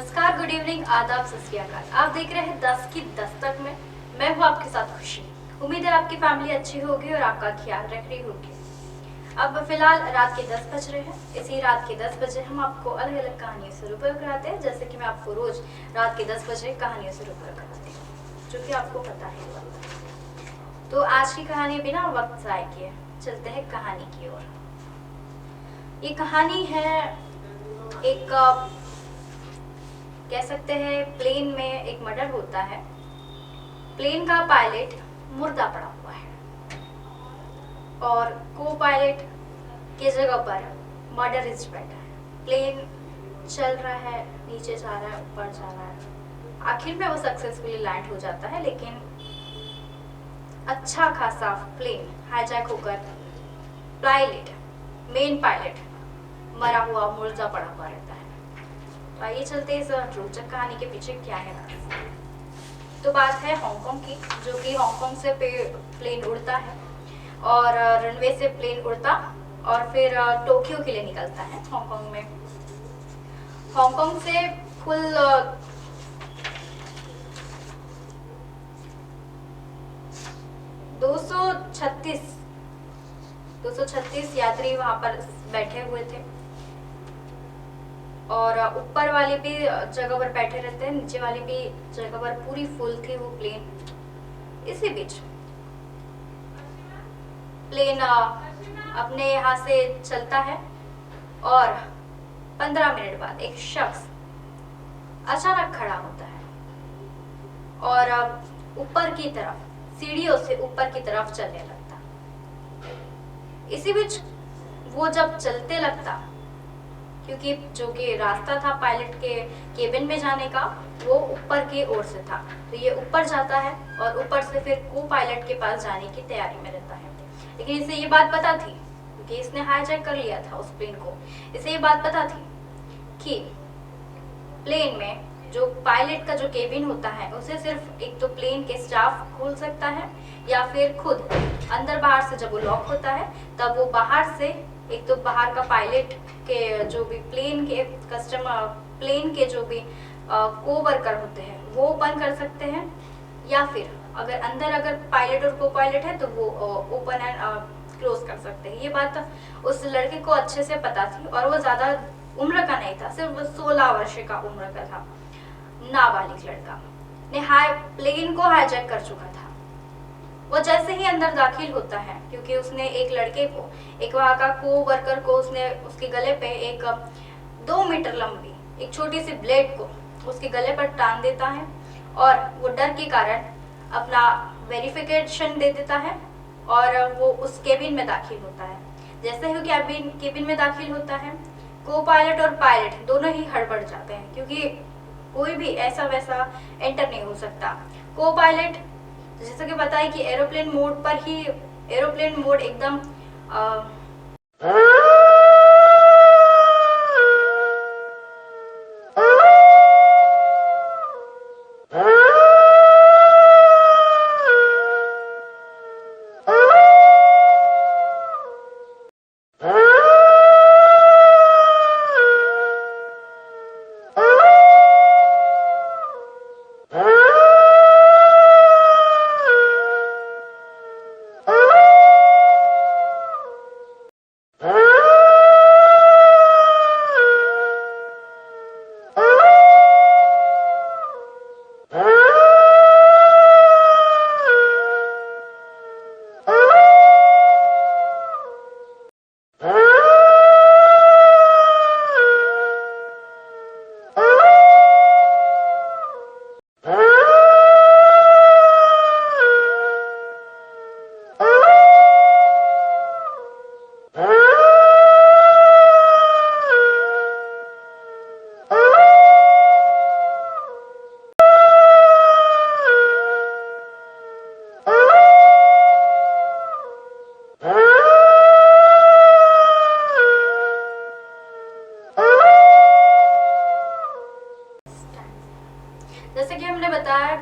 नमस्कार, good evening, आदाब, सत श्री अकाल। आप देख रहे हैं 10 की दस्तक में। मैं हूं आपके साथ खुशी। उम्मीद है आपकी फैमिली अच्छी होगी और आपका ख्याल रख रही होगी। अब फिलहाल रात के 10 बज रहे हैं। इसी रात के 10 बजे हम आपको अलग अलग कहानियों से रूबरू कराते हैं, जैसे कि मैं आपको रोज रात के 10 बजे कहानियों से रूबरू कराती हूँ, जो कि आपको पता है। तो आज की कहानी बिना वक्त ज़ाय किए चलते हैं कहानी की ओर। ये कहानी है एक कह सकते हैं प्लेन में एक मर्डर होता है। प्लेन का पायलट मुर्दा पड़ा हुआ है और को पायलट की जगह पर मर्डरिस्ट बैठा है। प्लेन चल रहा है, नीचे जा रहा है, ऊपर जा रहा है। आखिर में वो सक्सेसफुली लैंड हो जाता है, लेकिन अच्छा खासा प्लेन हाईजैक होकर मेन पायलट मरा हुआ मुर्दा पड़ा हुआ रहता है। तो आइए चलते इस रोचक कहानी के पीछे क्या है। तो बात है हांगकांग की, जो कि हांगकांग से प्लेन उड़ता है और रनवे से प्लेन उड़ता और फिर टोक्यो के लिए निकलता है। हांगकांग से कुल 236 यात्री वहां पर बैठे हुए थे और ऊपर वाली भी जगह पर बैठे रहते हैं, नीचे वाली भी जगह पर पूरी फुल थी वो प्लेन। इसी बीच प्लेन अपने यहाँ से चलता है और 15 मिनट बाद एक शख्स अचानक खड़ा होता है और ऊपर की तरफ, सीढ़ियों से ऊपर की तरफ चलने लगता। इसी बीच वो जब चलते लगता, क्योंकि जो कि रास्ता था पायलट के केबिन में जाने का, वो ऊपर की ओर से था, तो ये ऊपर जाता है और ऊपर से फिर को पायलट के पास जाने की तैयारी में रहता है। लेकिन इसे ये बात पता थी, क्योंकि इसने हाईजैक कर लिया था उस प्लेन को, इसे ये बात पता थी कि प्लेन में जो पायलट का जो केबिन होता है उसे सिर्फ एक तो प्लेन के स्टाफ खोल सकता है, या फिर खुद अंदर बाहर से जब वो लॉक होता है तब वो बाहर से, एक तो बाहर का पायलट के जो भी प्लेन के जो भी को वर्कर होते हैं वो ओपन कर सकते हैं, या फिर अगर पायलट और को पायलट है तो वो ओपन एंड क्लोज कर सकते हैं। ये बात उस लड़के को अच्छे से पता थी और वो ज्यादा उम्र का नहीं था, सिर्फ 16 वर्ष का उम्र का था। नाबालिग लड़का ने प्लेन को हाईजैक कर चुका था। वो जैसे ही अंदर दाखिल होता है, क्योंकि उसने एक लड़के को, एक वहाँ का को वर्कर को, उसने उसके गले पे एक 2 मीटर लंबी एक छोटी सी ब्लेड को उसके गले पर टांग देता है और वो डर के कारण अपना वेरिफिकेशन दे देता है और वो उस केबिन में दाखिल होता है। जैसे ही केबिन में दाखिल होता है, को पायलट और पायलट दोनों ही हड़बड़ जाते हैं, क्योंकि कोई भी ऐसा वैसा एंटर नहीं हो सकता। को पायलट जैसा कि बताया कि एरोप्लेन मोड एकदम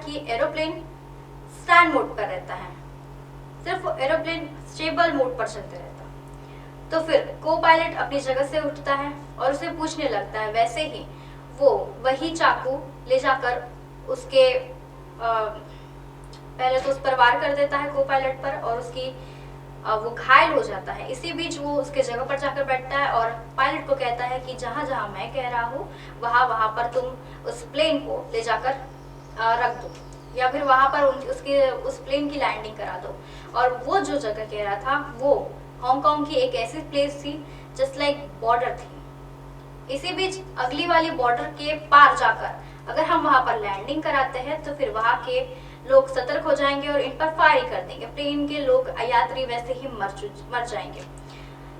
कि एरोप्लेन स्टैंड मोड पर रहता है, सिर्फ एरोप्लेन स्टेबल मोड पर चलते रहता। तो फिर को पायलट अपनी जगह से उठता है और उसे पूछने लगता है। वैसे ही वो वही चाकू ले जाकर उसके पहले तो उस पर वार कर देता है को पायलट पर, और उसकी वो घायल हो जाता है। इसी बीच वो उसके जगह पर जाकर बैठता है और पायलट को कहता है कि जहाँ जहाँ मैं कह रहा हूँ वहाँ पर तुम उस प्लेन को ले जाकर रख दो, या फिर वहाँ पर उसके उस प्लेन की लैंडिंग करा दो। और वो जो जगह कह रहा था वो हांगकांग की एक ऐसी प्लेस थी जस्ट लाइक बॉर्डर थी। इसी बीच अगली वाली बॉर्डर के पार जाकर अगर हम वहाँ पर लैंडिंग कराते हैं तो फिर वहाँ के लोग सतर्क हो जाएंगे और इन पर फायरिंग कर देंगे। प्लेन के लोग यात्री वैसे ही मर जाएंगे।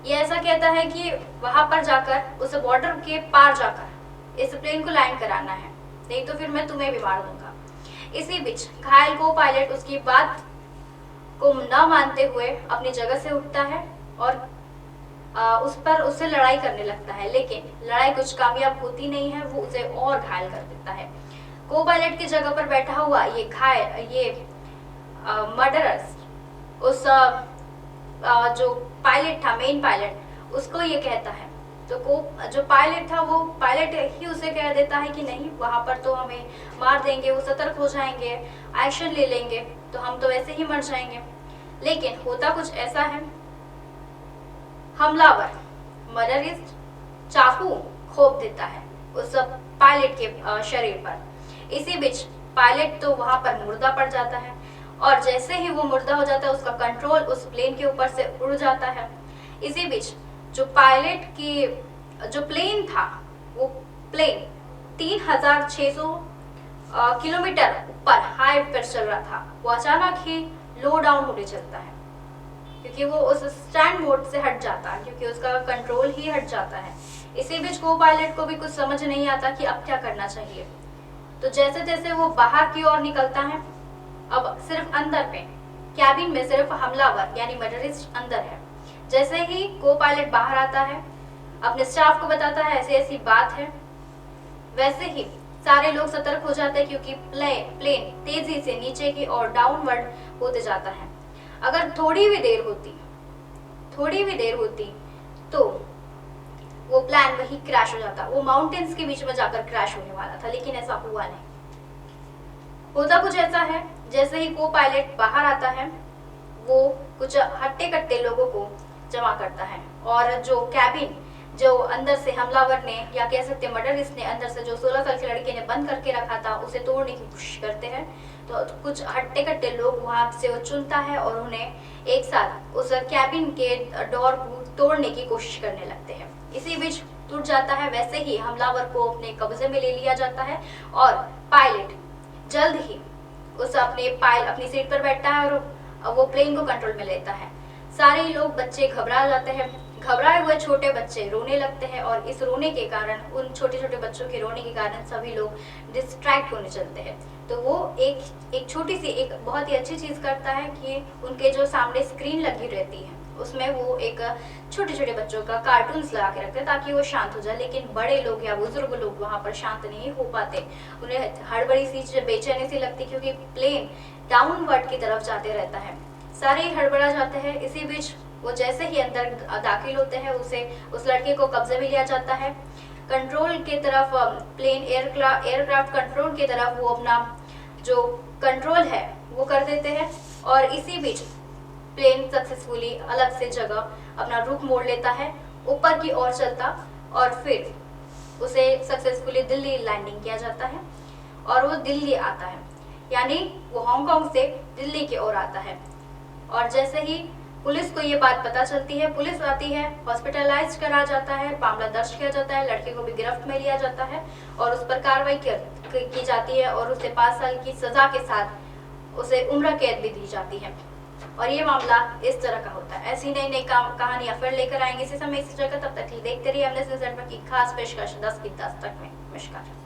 ये ऐसा कहता है कि वहां पर जाकर उस बॉर्डर के पार जाकर इस प्लेन को लैंड कराना है, नहीं तो फिर मैं तुम्हें भी मार दूंगा। इसी बीच घायल को पायलट उसकी बात को न मानते हुए अपनी जगह से उठता है और उससे लड़ाई करने लगता है, लेकिन लड़ाई कुछ कामयाब होती नहीं है। वो उसे और घायल कर देता है। को पायलट की जगह पर बैठा हुआ ये मर्डरर्स उस जो पायलट था, मेन पायलट, उसको ये कहता है। तो जो पायलट था वो पायलट ही उसे कह देता है कि नहीं, वहां पर तो हमें मार देंगे, वो सतर्क हो जाएंगे, एक्शन ले लेंगे, तो हम तो वैसे ही मर जाएंगे। लेकिन होता कुछ ऐसा है, हमलावर मर्डरिस्ट चाकू खोप देता है उस पायलट के शरीर पर। इसी बीच पायलट तो वहां पर मुर्दा पड़ जाता है, और जैसे ही वो मुर्दा हो जाता है उसका कंट्रोल उस प्लेन के ऊपर से उड़ जाता है। इसी बीच जो पायलट की जो प्लेन था, वो प्लेन 3600 किलोमीटर ऊपर हाई पर चल रहा था, वो अचानक ही लो डाउन होने चलता है, क्योंकि वो उस स्टैंड मोड से हट जाता है, क्योंकि उसका कंट्रोल ही हट जाता है। इसी बीच को पायलट को भी कुछ समझ नहीं आता कि अब क्या करना चाहिए। तो जैसे जैसे वो बाहर की ओर निकलता है, अब सिर्फ अंदर पे कैबिन में सिर्फ हमलावर यानी मर्डरिस्ट अंदर है। जैसे ही को पायलट बाहर आता है, अपने स्टाफ को बताता है ऐसी ऐसी बात है, वैसे ही सारे लोग सतर्क हो जाते हैं, क्योंकि प्लेन तेजी से नीचे की ओर डाउनवर्ड होते जाता है। अगर थोड़ी भी देर होती तो वो प्लान वही क्रैश हो जाता, वो माउंटेन्स के बीच में जाकर क्रैश होने वाला था, लेकिन ऐसा हुआ नहीं। होता कुछ ऐसा है, जैसे ही को पायलट बाहर आता है, वो कुछ हट्टे कट्टे लोगों को जमा करता है, और जो कैबिन जो अंदर से हमलावर ने, या कह सकते मर्डरिस्ट ने अंदर से जो 16 साल के लड़के ने बंद करके रखा था, उसे तोड़ने की कोशिश करते हैं। तो कुछ हट्टे कट्टे लोग वहां से वो चुनता है और उन्हें एक साथ उस कैबिन के डोर को तोड़ने की कोशिश करने लगते हैं। इसी बीच टूट जाता है, वैसे ही हमलावर को अपने कब्जे में ले लिया जाता है, और पायलट जल्द ही अपनी सीट पर बैठता है और वो प्लेन को कंट्रोल में लेता है। सारे लोग बच्चे घबरा जाते हैं, घबराए हुए छोटे बच्चे रोने लगते हैं, और इस रोने के कारण, उन छोटे छोटे बच्चों के रोने के कारण सभी लोग डिस्ट्रैक्ट होने चलते हैं। तो वो एक छोटी सी एक बहुत ही अच्छी चीज करता है कि उनके जो सामने स्क्रीन लगी रहती है उसमें वो एक छोटे छोटे बच्चों का कार्टून्स लगा के रखते हैं ताकि वो शांत हो जाए। लेकिन बड़े लोग या बुजुर्ग लोग वहां पर शांत नहीं हो पाते, उन्हें हड़बड़ी सी बेचैनी सी लगती, क्योंकि प्लेन डाउनवर्ड की तरफ जाते रहता है, सारे ही हड़बड़ा जाते हैं। इसी बीच वो जैसे ही अंदर दाखिल होते हैं, उस लड़के को कब्जे में लिया जाता है। कंट्रोल की तरफ प्लेन एयरक्राफ्ट कंट्रोल की तरफ वो अपना जो कंट्रोल है वो कर देते हैं, और इसी बीच प्लेन सक्सेसफुली अलग से जगह अपना रुख मोड़ लेता है, ऊपर की ओर चलता, और फिर उसे सक्सेसफुली दिल्ली लैंडिंग किया जाता है, और वो दिल्ली आता है, यानी वो हांगकांग से दिल्ली की ओर आता है। और जैसे ही पुलिस को ये बात पता चलती है, पुलिस आती है, हॉस्पिटलाइज करा जाता है, मामला दर्ज किया जाता है, लड़के को भी गिरफ्त में लिया जाता है और उस पर कार्रवाई की जाती है, और उसे 5 साल की सजा के साथ उसे उम्र कैद भी दी जाती है। और ये मामला इस तरह का होता है। ऐसी नई नई कहानियां फिर लेकर आएंगे इसी समय इसी जगह। तब तक देखते रहिए हमने की खास पेशकश 10 की 10 तक में। नमस्कार।